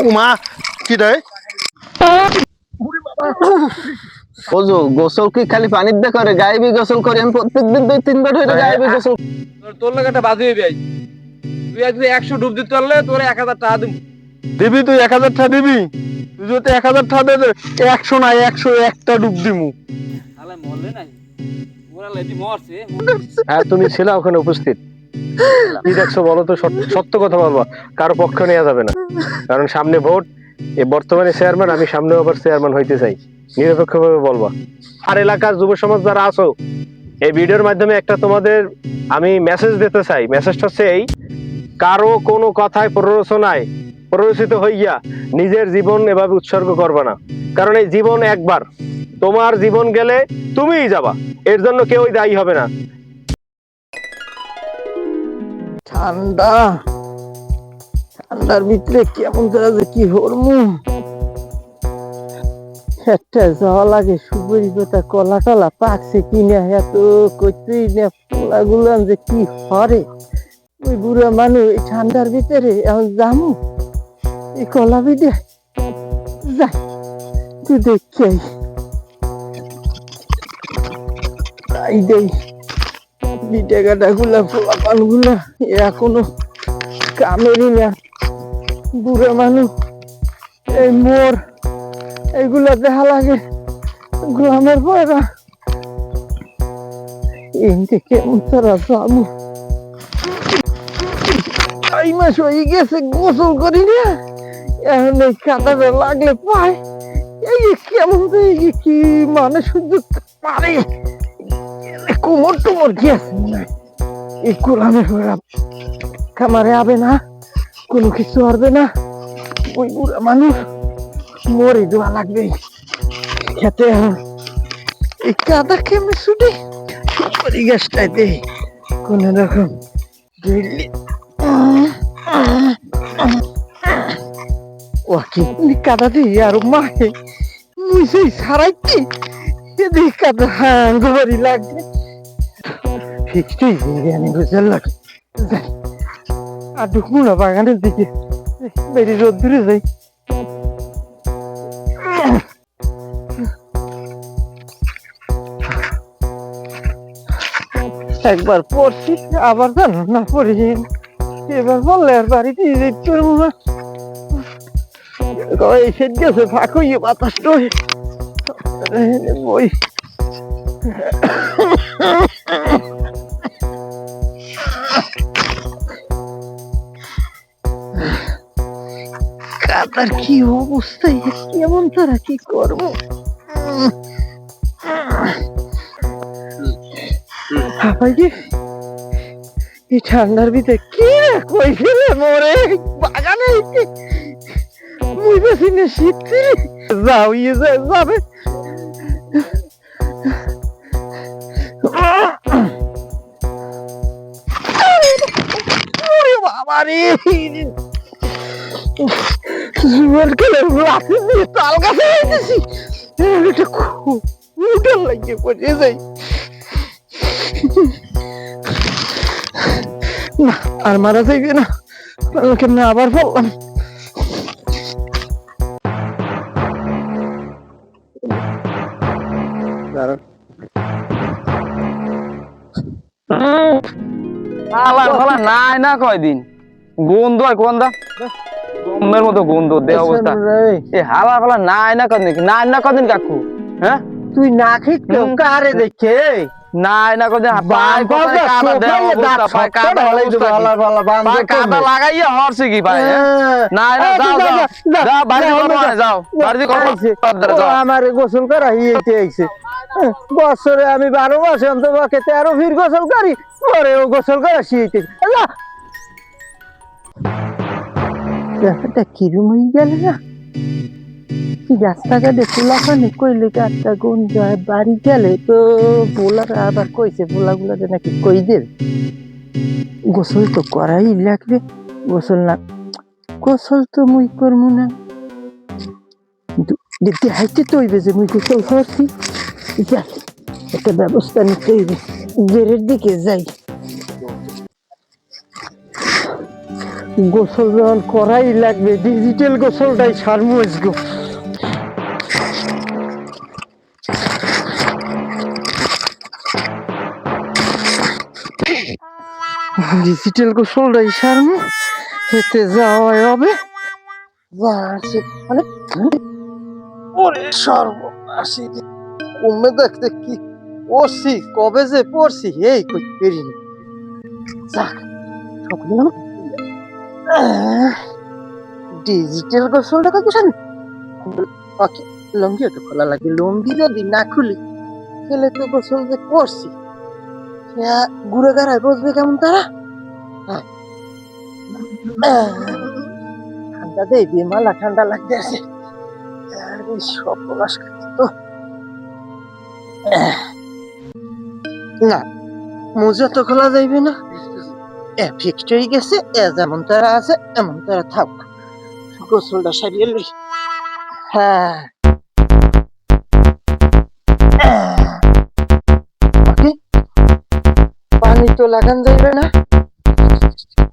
উমা কি রে ওজো গোসল কি খালি পানির দিয়ে করে? গায়ে বি গোসল করি আমি প্রত্যেকদিন 2-3 বার হইলো গায়ে বি গোসল। তোর লাগে একটা বাজি হইবে। তুই আজ 100 ডুব দিতে পারলে তোর 1000 টাকা দিব। দিবি? তুই 1000 টাকা দিবি? তুই যদি 1000 টাকা দে 100 না 101টা ডুব দিমু। শালা মরলে নাই, ওরা লেডি মরছে। হ্যাঁ তুমি ছিল ওখানে উপস্থিত, কি দেখছো বলো তো? সত্য কথা বলবা, কারো পক্ষ নেওয়া যাবে না, কারণ সামনে ভোট। এই বর্তমানে চেয়ারম্যান, আমি সামনে আবার চেয়ারম্যান হইতে চাই, নিরপেক্ষভাবে বলবা। আর এলাকার যুব সমাজ যারা আছো, এই ভিডিওর মাধ্যমে একটা তোমাদের আমি মেসেজ দিতে চাই। মেসেজটা হচ্ছে এই: কারো কোনো কথায় প্ররোচিত হইয়া নিজের জীবন এভাবে উৎসর্গ করবা না, কারণ এই জীবন একবার, তোমার জীবন গেলে তুমিই যাবা, এর জন্য কেউই দায়ী হবে না। ঠান্ডার ভিতরে কেমন যে কি হরমু, একটা যাওয়া লাগে। সুপুরি কথা কলা টলা পাকছে কিনা এত কইতেই না, পোলা গুলান যে কি হরে। ওই বুড়া মানুষ এই ঠান্ডার ভিতরে এখন যামু এই কলা বিদে যাই, তুই দেখি তাই দেই। বিটে গাটা গুলা পোলা পান গুলা এখনো কামেরই না। বুড়া মানুষ এই মোর এইগুলা দেখা লাগে গ্রামের পয়রা। এমনি কেমন তারা যাবো, এই মাস হয়ে গেছে গোসল করি না, এখন এই কাঁটাটা লাগলে পায়। এই কেমন কি মানে সহ্য পারে, কোমর টোমর গিয়েছে এই কোরআনের পয়রা। খামারে আবে না, কোনো কিছু হবে না। ওই বুড়া মানুষ মরে দেওয়া লাগবে খেতে। এই কাদা কেমনে ছুটে সুপারি গাছটাই দে কোন রকম ও কি কাদা দিয়ে আর মাহে মুই সারাইছি এদিকে কাদা গোবরি লাগবে। ফিক্সই বিরিয়ানি বুঝার লাগে যাই আর ঢুকুনা বাগানের দিকে বেরি রোদ দূরে যাই। একবার পড়ছি আবার জানো না পড়ি, এবার বললে আর বাড়িতে করবো না। এসে গেছে ফাঁক হইয়ে বাতাসটা বই কাতার কি অবস্থায় কেমন তারা কি করবো। এই ঠান্ডার ভিতরে কি কইছিলে মরে বাগানে মুই বেশি না শীত যাও ইয়ে যাবে। বাবারে জুয়ার খেলে রাতে দিয়ে তাল গাছে গেছি, একটা খুব উঠার লাগিয়ে পড়ে যাই। না আর মারা যাইবে না, কেমনে আবার বললাম। নাই না কয়দিন গন্ধ হয় গন্ধা গমের মতো গন্ধ দেহ অবস্থা। এই হালা ফালা নাই না কদিন, নাই না কদিন কাকু। হ্যাঁ তুই না খেয়ে কারে দেখে নাই না কদিন কাদা লাগাইয়া হরছে কি ভাই? নাই না যাও যাও বাড়ি যাও বাড়ি আমার গোসল করা হইতে আইছে। বছরে আমি 12 মাসে অন্তত 13 ফির গোসল করি, পরে ও গোসল করা শিখতে ব্যাপারটা কিরম হয়ে গেল না। রাস্তাঘাটে পোলাখানে কইলে একটা গন্ধ হয়, বাড়ি গেলে তো পোলারা আবার কইছে পোলাগুলাতে নাকি কই দেব গোসল তো করাই লাগবে। গোসল না গোসল তো মুই করবো না, দেখতে হাইতে তো হইবে যে মুই গোসল করছি। একটা ব্যবস্থা নিতে হইবে, গেরের দিকে যাই। গোসল যখন করাই লাগবে, ডিজিটাল গোসলটাই সারমু আজকে। ডিজিটাল গোসলটাই সারমু, এতে যাওয়া হবে। যা আছে মানে ওরে সর্বনাশী, উম্মে দেখতে কি পড়ছি, কবে যে পড়ছি এই কই পেরিনি। যাক সকলে ডিজিটাল গোসলটা কত সান ওকে, লঙ্গিও তো খোলা লাগে, লঙ্গি যদি না খুলি তাহলে তো গোসল যে করছি ঘুরে গাড়ায় বসবে কেমন তারা। ঠান্ডা দেই বিমালা, ঠান্ডা লাগতে আছে, সব প্রকাশ খাচ্ছে তো না, মোজা তো খোলা যাইবে না, ফিক্সড হয়ে গেছে, যেমন তারা আছে এমন তারা থাক, গোসলটা সারিয়ে লই। হ্যাঁ পানি তো লাগান যাইবে না,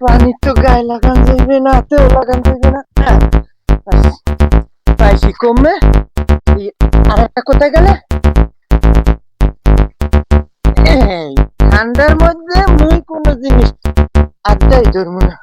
পানি তো গায়ে লাগান যাইবে না, হাতেও লাগান যাইবে না। পাইছি কমবে। আর একটা কোথায় গেলে, ঠান্ডার মধ্যে মুই কোনো জিনিস আড্ডাই ধরবো না।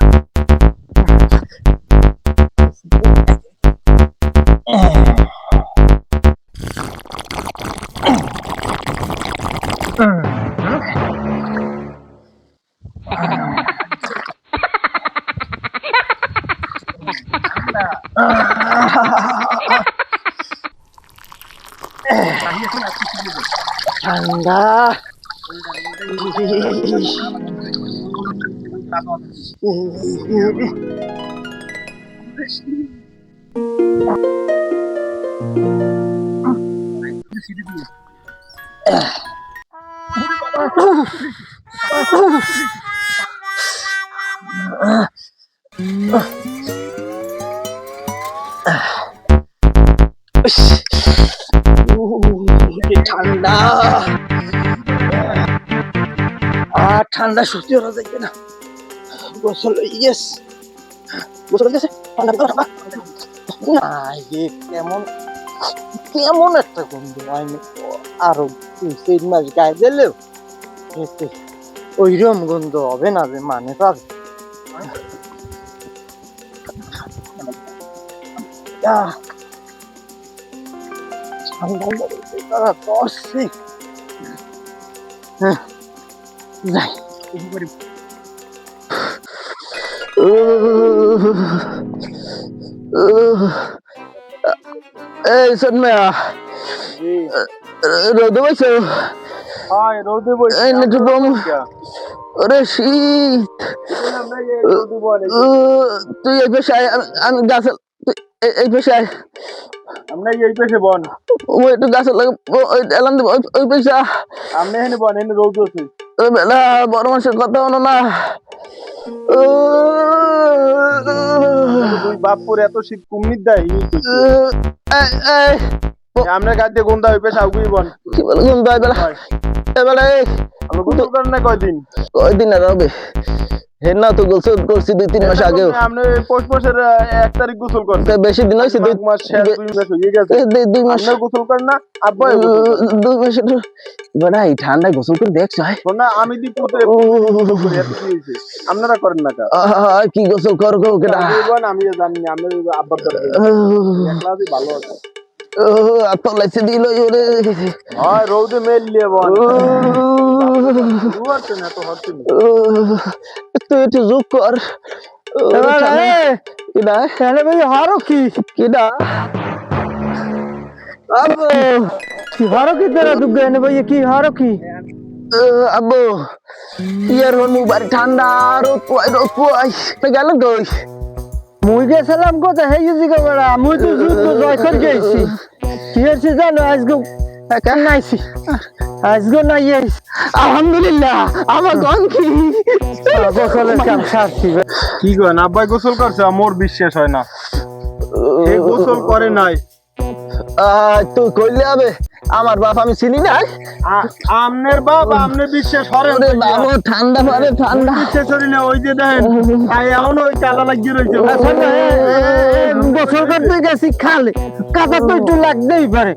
ঠান্ডা ঠান্ডা, আর ঠান্ডা সত্যি ওরা যাইবে না। গোসল ইয়েস, গোসল গেছে ঠান্ডা কেমন কেমন একটা গন্ধ। আমি আরো 3-4 মাস গায়ে দিলেও ওইরকম গন্ধ হবে না, যে মানে পাবে। এই সন্ময়া, রোদে বসে, এই নেটু বম, ওরে শীত। তুই এই পেশে আয়, আমি গাছ, এই পেশে আয়, আমরা এই পেশে বন, ও একটু গাছ এলাম দেবো, ওই পেশা আমরা এখানে বন, এখানে রোদ আছে। বেলা বড় মানুষের কথা হলো না। তুই বাপপুর এত শীত কুমির দেয়, আমরা গাছে গন্ধা ওই পেশা আগুই বন। কি বলে গন্ধ বেলা এবেলা আমরা গোসল করেন না কয়দিন, কয়দিন আর হবে? হেন না তো গোসল করছি 2-3 মাস আগেও। আমরা পৌষ মাসের 1 তারিখ গোসল করছি, বেশি দিন হয়েছে, 2 মাস শেষ, 2 মাস হয়ে গেছে। 2 মাস আমরা গোসল করেন না, আব্বা 2 মাস বেড়া এই ঠান্ডায় গোসল করে দেখছো? না আমি দীপুতে এত কি হয়েছে, আপনারা করেন না কা? কি গোসল করবো কেটা? আমি জানি না, আমি আব্বার একলা ভালো আছে। তলাইছে দিল ওরে, হয় রৌদে মেল লিয়ে বল, হচ্ছে না তো, হচ্ছে না। তুই একটু যোগ কর। হারো কি কিডা হারো কি তেরা দুগ্গা এনে ভাই, কি হারো কি আব্বু ইয়ার বাড়ি ঠান্ডা, রোদ পোয়াই গেল কই? মুই গেছিলাম কোথায়, হেই জিগা বেড়া, মুই তো যুদ্ধ জয় করে গেছি। কি হয়েছে জানো, আজকে নাইছি, আজকে নাই আলহামদুলিল্লাহ। আমার গন কি গোসলের কাম সারছি। কি করেন আব্বাই গোসল করছে? মোর বিশ্বাস হয় না, গোসল করে নাই। তুই কইলে হবে? আমার বাপ আমি চিনি না। আমনের বাপ আমনে বিশ্বাস করেন ওরে বাবা ঠান্ডা পারে ঠান্ডা। বিশ্বাস করি না, ওই যে দেখেন তাই এমন ওই কালা লাগিয়ে রয়েছে। গোসল করতে গেছি খালে, কাদা তো একটু লাগতেই পারে।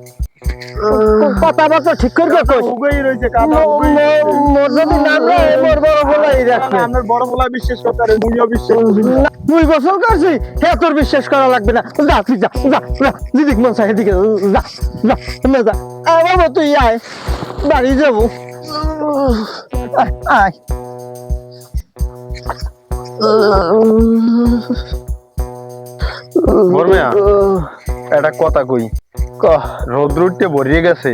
কথাবার্তা ঠিক করবে কই? উগেই রয়েছে কাদা। মোর যদি নাম রে মোর বড় বলাই রাখবে। আপনার বড় বলা বিশ্বাস করতে পারে, মুইও বিশ্বাস করি। মুই গোসল করছি, হে তোর বিশ্বাস করা লাগবে না। যা তুই যা যা যা, যেদিক মন চায় সেদিকে যা যা না যা। বাবা তুই আয়, বাড়ি যাবো। আয় আয়। বর্মিয়া একটা কথা কই, রোদ্র উঠতে ভরিয়ে গেছে,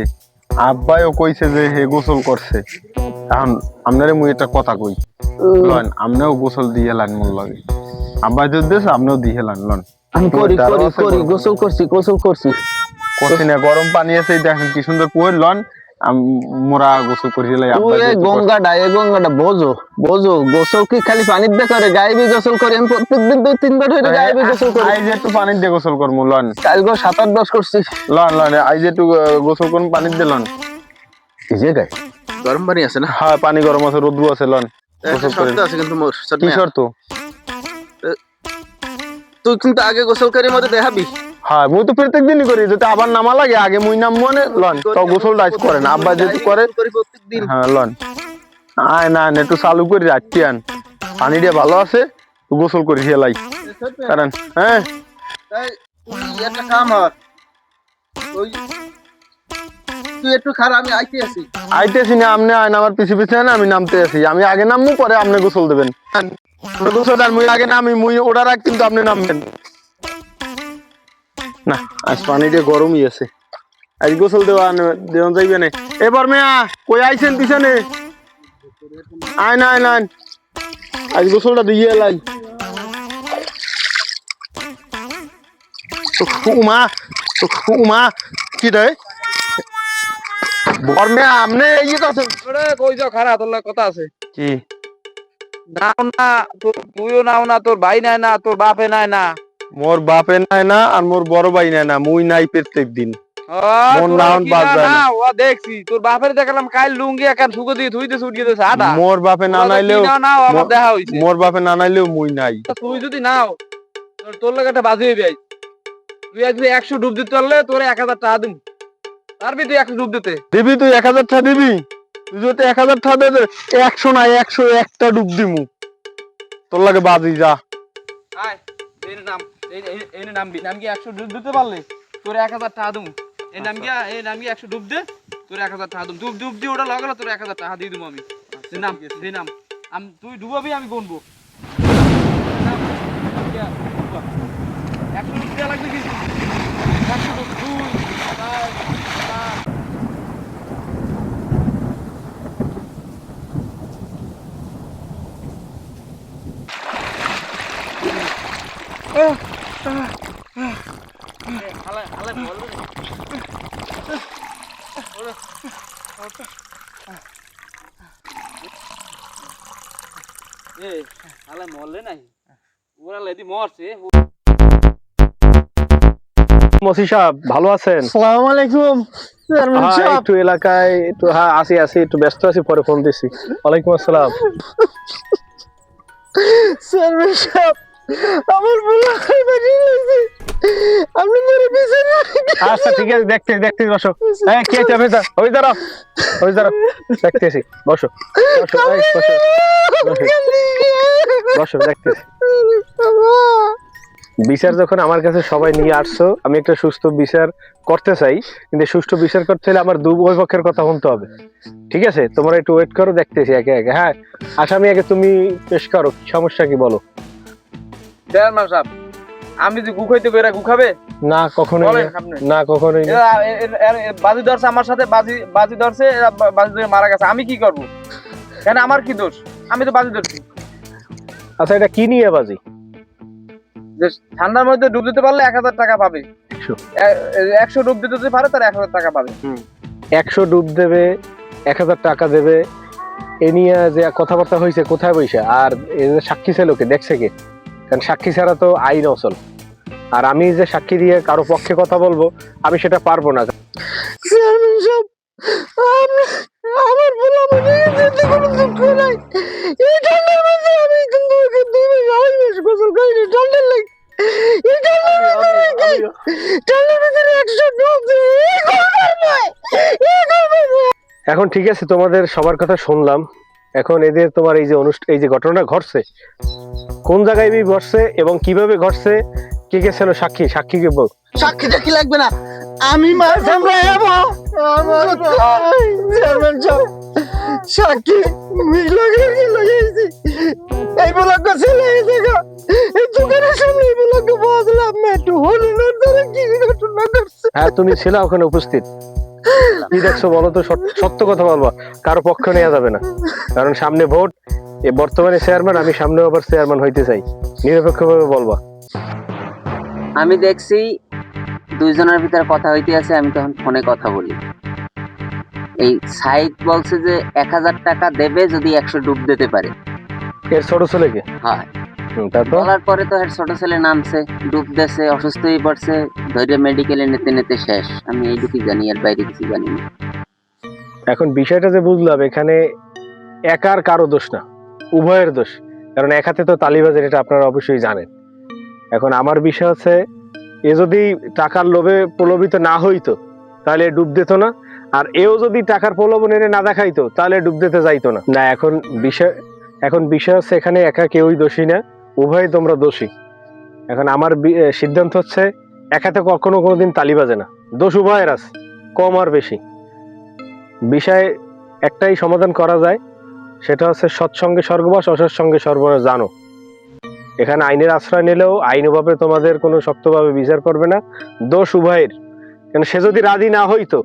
আব্বাইও কইছে যে হে গোসল করছে। এখন আপনারে মুই একটা কথা কই, লন আমনেও গোসল দিয়ে লান মন লাগে। আব্বাই যদি দেশ আপনিও দিয়ে লান লন। আমি করি করি করি, গোসল করছি গোসল করছি। করছি না, গরম পানি আছে দেখেন কি সুন্দর কুয়ের লন, মোরা গোসল করি লাই। তুই এই গঙ্গাটা বোঝো বোঝো, গোসল কি খালি পানির দিয়ে করে? গায়েবি গোসল করি আমি প্রত্যেকদিন 2-3 বার হইলে গায়েবি গোসল করি। আই যে একটু পানি দিয়ে গোসল করমু লন। কাল গো 7-8 করছি। লন লন আই যে একটু গোসল করুন পানি দিয়ে লন। এই যে গায় গরম পানি আছে না? হ্যাঁ পানি গরম আছে, রোদ্রু আছে, লন গোসল করেন। শর্ত আছে কিন্তু মোর। কি শর্ত? তুই কিন্তু আগে গোসল করি মতে দেখাবি। হ্যাঁ মুই তো প্রত্যেক দিনই করি, যদি আবার নামা লাগে আগে মুই নাম মনে লন তো গোসল ডাইস করেন। আব্বা যেহেতু করে প্রত্যেকদিন। হ্যাঁ লন আয় না একটু চালু করে রাখছি আন, পানি দিয়ে ভালো আছে গোসল করি হেলাই কারণ। হ্যাঁ তুই একটা কাম কর, তুই একটু খারাপ, আমি আইতে আছি। আইতেছি না, আপনি আইন আমার পিছে পিছে না, আমি নামতে আছি। আমি আগে নামবো পরে আপনি গোসল দেবেন। গোসল দেন, মুই আগে নামি, মুই ওটার আগ কিন্তু আপনি নামবেন না। আজ পানি দিয়ে গরমই আছে, আজ গোসল দেওয়া যাইবে না। এবার মেয়া কই আইছেন পিছনে? আইন আইন আইন, আজ গোসলটা দিয়ে এলাই। উমা উমা কি রে বর্মে আমনে ইয়ে করছেন? ওরে কই যাও, খারাপ তোর লগে কথা আছে। কি নাও না তুইও নাও না, তোর ভাই নাই না, তোর বাপে নাই না। মোর বাপে নাই না আর মোর বড় ভাই নাই না, মুই নাই প্রত্যেক দিন। মন নাউন বাদ যায় না। ও দেখছি তোর বাপের দেখলাম কাল লুঙ্গি একান ফুকে দিয়ে ধুইতে ছুটিয়ে দিয়েছে আটা। মোর বাপে না নাইলেও নাও আমার দেখা হইছে। মোর বাপে না নাইলেও মুই নাই। তুই যদি নাও তোর লাগে একটা বাজি হইবে। তুই আজ 100 ডুব দিতে পারলে তোরে 1000 টাকা দিম। পারবি তুই 100 ডুব দিতে? দিবি তুই 1000 টাকা দিবি? তুই যদি 1000 টাকা দে 100 না 101টা ডুব দিমু, তোর লাগে বাজি যা। আয় এই নাম এই নামবি, নাম কি 100 ডুব দিতে পারলে তোরে 1000 টাকা দিম। এই নাম কি 100 ডুব দে তোরে 1000 টাকা দিম। ডুব দি ওটা লাগালে তোরে 1000 টাকা দিয়ে দিম আমি। এই নাম তুই ডুবাবি আমি গুনবো। 100 ডুব দেয়া লাগবে কিছু। 100 ডুব 2 4 5 মরলে নাই ওরা লেদি মরছে। মসি সাহেব ভালো আছেন? আসসালামু আলাইকুম চেয়ারম্যান হ্যাঁ সাহেব। একটু এলাকায় একটু হ্যাঁ আছি একটু ব্যস্ত আছি, পরে ফোন দিছি। ওয়ালাইকুম আসসালাম। চেয়ারম্যান সাহেব আমার বলা বাড়ি হইছে, আপনি মেরে পিছে না। আচ্ছা ঠিক আছে, দেখতে বসো। হ্যাঁ কে যাবে? ওই দাঁড়াও দেখতেছি, বসো বসো এই, বসো দেখতেছি। বিচার যখন আমার কাছে সবাই নিয়ে আসছো, আমি একটা সুস্থ বিচার করতে চাই, কিন্তু সুষ্ঠু বিচার করতে হলে আমার দুই পক্ষের কথা শুনতে হবে। ঠিক আছে, তোমরা একটু ওয়েট করো, দেখতেছি একে একে। হ্যাঁ আসামি আগে তুমি পেশ করো, কি সমস্যা কি বলো। চেয়ারম্যান সাহেব আমি যে গুখাইতে কইরা গুখাবে না কখনোই বলেন না, আপনি। না কখনোই না। বাজি ধরছে আমার সাথে, বাজি ধরছে, এরা বাজি ধরে মারা গেছে। আমি কি করব? কেন আমার কি দোষ? আমি তো বাজি ধরছি। আচ্ছা এটা কি নিয়ে বাজি? যে ঠান্ডার মধ্যে ডুব দিতে পারলে 1000 টাকা পাবে। 100 ডুব দিতে পারে তার 1000 টাকা পাবে। 100 ডুব দেবে, 1000 টাকা দেবে, এ নিয়ে যে কথাবার্তা হয়েছে কোথায় বসে? আর এই যে সাক্ষী ছিল কে, দেখছে কে? কারণ সাক্ষী ছাড়া তো আইন অচল। আর আমি যে সাক্ষী দিয়ে কারো পক্ষে কথা বলবো, আমি সেটা পারবো না। চেয়ারম্যান টালের ভিতরে 100 ডুব দিয়ে এখন ঠিক আছে, তোমাদের সবার কথা শুনলাম। এখন এদের তোমার এই যে এই যে ঘটনাটা ঘটছে, কোন জায়গায় ঘটছে এবং কিভাবে ঘটছে, কে কে ছিল সাক্ষী, সাক্ষীকে বল। সাক্ষী টাকি লাগবে না, আমি মার সামলাবো। আমার চেয়ারম্যান সাহেব সাক্ষী লাগাইছি। এই বলাকে ছেলে এই জায়গা এই দোকানের সামনে এই বলাকে বসলাম না, একটু হরিণের ধরে কি ঘটনা ঘটছে। হ্যাঁ, তুমি ছিল ওখানে উপস্থিত। কি দেখছো বলো তো, সত্য কথা বলবা, কারো পক্ষ নেওয়া যাবে না, কারণ সামনে ভোট। এ বর্তমানে চেয়ারম্যান, আমি সামনে আবার চেয়ারম্যান হইতে চাই, নিরপেক্ষভাবে বলবা। আমি দেখছি দুইজনের ভিতরে কথা হইতে আছে, আমি তখন ফোনে কথা বলি। এই সাইদ বলছে যে 1000 টাকা দেবে যদি 100 ডুব দিতে পারে। এর ছোট ছেলেকে? হয়। তারপর বলার পরে তো এর ছোট ছেলে নামছে, ডুব দেছে, অসুস্থ হয়ে পড়ছে, ধরে মেডিকেলে নিতে নিতে শেষ। আমি এইটুকুই জানি, এর বাইরে কিছু জানি না। এখন বিষয়টা যে বুঝলাম, এখানে একার কারো দোষ না, উভয়ের দোষ। কারণ এক হাতে তো তালিবাজের, এটা আপনারা অবশ্যই জানেন। এখন আমার বিষয় হচ্ছে, এ যদি টাকার লোভে প্রলোভিত না হইতো তাহলে ডুব দিত না, আর এও যদি টাকার প্রলোভনে না দেখাইতো তাহলে ডুব দিতে যাইতো না। না, এখন বিষয় হচ্ছে, এখানে একা কেউই দোষী না, উভয় তোমরা দোষী। এখন আমার সিদ্ধান্ত হচ্ছে, একাতে কখনো কোনোদিন তালি বাজে না, দোষ উভয়ের আছে, কম আর বেশি। বিষয় একটাই সমাধান করা যায়, সেটা হচ্ছে সৎসঙ্গে স্বর্গবাস, অসৎসঙ্গে সর্বনাশ। জানো, এখানে আইনের আশ্রয় নিলেও আইনভাবে তোমাদের কোনো শক্তভাবে বিচার করবে না, দোষ উভয়ের। কেন, সে যদি রাজি না হইতো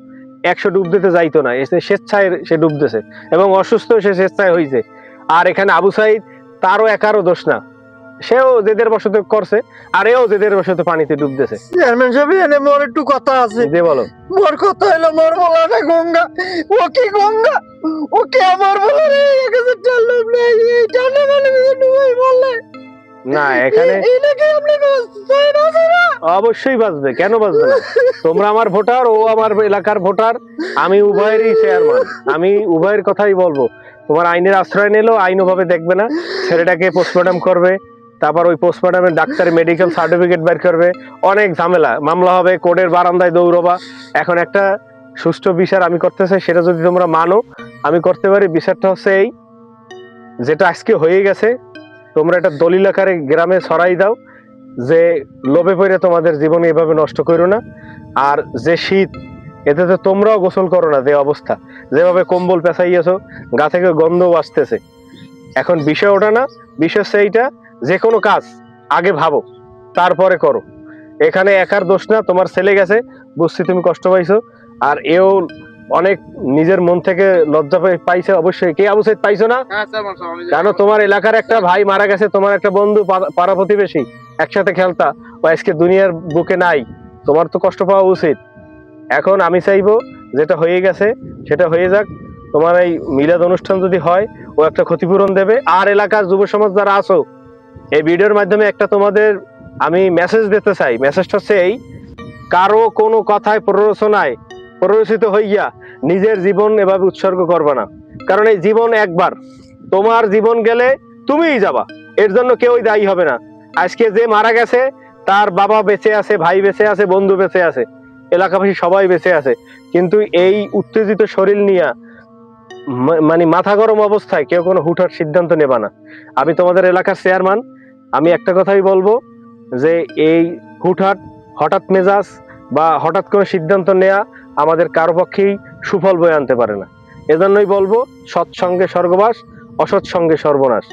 100 ডুব দিতে যাইতো না, এসে স্বেচ্ছায় সে ডুব দিছে, এবং অসুস্থ সে স্বেচ্ছায় হয়েছে। আর এখানে আবু সাইদ, তারও একারও দোষ না, সেও জেদের বশত করছে, আর এও জেদের বশত পানিতে ডুব দিছে। চেয়ারম্যান সাহেব, এনে মোর একটু কথা আছে। যে বলো। মোর কথা হলো, মোর বলাটা গঙ্গা। ও কি গঙ্গা? ও কে আমার বলা রে? 1000 টাকা লোভ নেই, এই টানে মানে ডুবাই বললে না, এখানে এই নাকি আপনি কইছেন না? অবশ্যই বাঁচবে, কেন বাঁচবে না? তোমরা আমার ভোটার, ও আমার এলাকার ভোটার, আমি উভয়েরই চেয়ারম্যান, আমি উভয়ের কথাই বলবো। তোমার আইনের আশ্রয় নিলেও আইনভাবে দেখবে না, ছেলেটাকে পোস্টমর্টম করবে, তারপর ওই পোস্টমর্টমের ডাক্তারি মেডিকেল সার্টিফিকেট বের করবে, অনেক ঝামেলা, মামলা হবে, কোর্টের বারান্দায় দৌড়বা। এখন একটা সুষ্ঠু বিচার আমি করতে চাই, সেটা যদি তোমরা মানো আমি করতে পারি। বিচারটা হচ্ছে এই, যেটা আজকে হয়ে গেছে, তোমরা একটা দলিল আকারে গ্রামে ছড়াই দাও যে লোভে পড়ে তোমাদের জীবন এভাবে নষ্ট করো না। আর যে শীত, এতে তো তোমরাও গোসল করো না, যে অবস্থা, যেভাবে কম্বল পেঁচাইয়েছো, গা থেকে গন্ধও আসতেছে। এখন বিষয় ওটা না, বিষয় হচ্ছে এইটা, যে কোনো কাজ আগে ভাবো, তারপরে করো। এখানে একার দোষ না, তোমার ছেলে গেছে, বুঝছি তুমি কষ্ট পাইছো, আর এও অনেক নিজের মন থেকে লজ্জা পাইছে অবশ্যই। কে আবু সাইদ পাইছো না? কেন, তোমার এলাকার একটা ভাই মারা গেছে, তোমার একটা বন্ধু, পাড়া প্রতিবেশী, একসাথে খেলতা, ও আজকে দুনিয়ার বুকে নাই, তোমার তো কষ্ট পাওয়া উচিত। এখন আমি চাইবো, যেটা হয়ে গেছে সেটা হয়ে যাক। তোমার এই মিলাদ অনুষ্ঠান যদি হয়, ও একটা ক্ষতিপূরণ দেবে। আর এলাকার যুব সমাজ যারা আছো, এই ভিডিওর মাধ্যমে একটা তোমাদের আমি মেসেজ দিতে চাই। মেসেজটা হচ্ছে এই, কারো কোনো কথায় প্ররোচিত হইয়া নিজের জীবন এভাবে উৎসর্গ করবে না, কারণ এই জীবন একবার, তোমার জীবন গেলে তুমিই যাবা, এর জন্য কেউই দায়ী হবে না। আজকে যে মারা গেছে, তার বাবা বেঁচে আছে, ভাই বেঁচে আছে, বন্ধু বেঁচে আছে, এলাকাবাসী সবাই বেঁচে আছে, কিন্তু এই উত্তেজিত শরীর নিয়ে, মানে মাথা গরম অবস্থায় কেউ কোনো হুটহাট সিদ্ধান্ত নেবা না। আমি তোমাদের এলাকার চেয়ারম্যান, আমি একটা কথাই বলবো, যে এই হঠাৎ মেজাজ বা হঠাৎ কোনো সিদ্ধান্ত নেওয়া আমাদের কারো পক্ষেই সুফল বয়ে আনতে পারে না। এজন্যই বলবো, সৎসঙ্গে স্বর্গবাস, অসৎসঙ্গে সর্বনাশ।